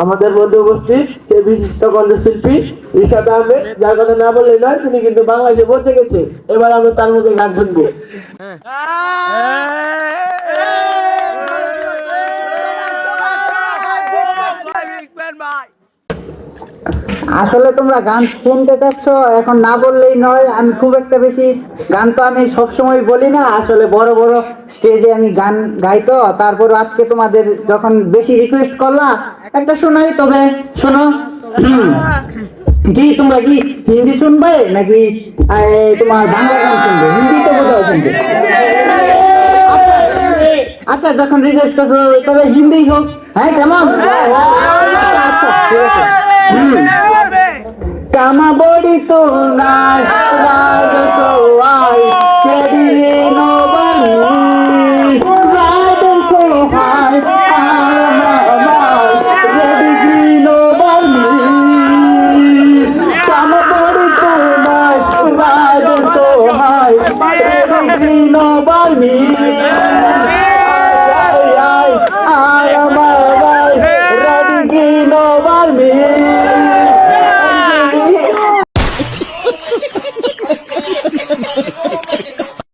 আমাদের মধ্যে উপস্থিত সেই বিশিষ্ট কণ্ঠশিল্পী রিশাদ আহমেদ, যার কথা না বললে নয়, তিনি কিন্তু বাংলাদেশে পৌঁছে গেছে। এবার আমরা তার মধ্যে গান শুনবো। আসলে তোমরা গান শুনতে চাচ্ছ, এখন না বললেই নয়। আমি খুব একটা বেশি গান তো আমি সবসময় বলি না, আসলে বড় বড় স্টেজে আমি গান গাই তো। তারপর আজকে তোমাদের যখন বেশি রিকোয়েস্ট করলা, একটা শোনাই। তবে শোনো, কি তোমরা কি হিন্দি শুনবে নাকি তোমার বাংলা গান শুনবে? হিন্দি তো বোধহয় শুনবে। আচ্ছা, যখন রিকোয়েস্ট করছো তবে হিন্দি হোক। হ্যাঁ, কেমন? আচ্ছা, ঠিক আছে। কামা বড়ি তো নাই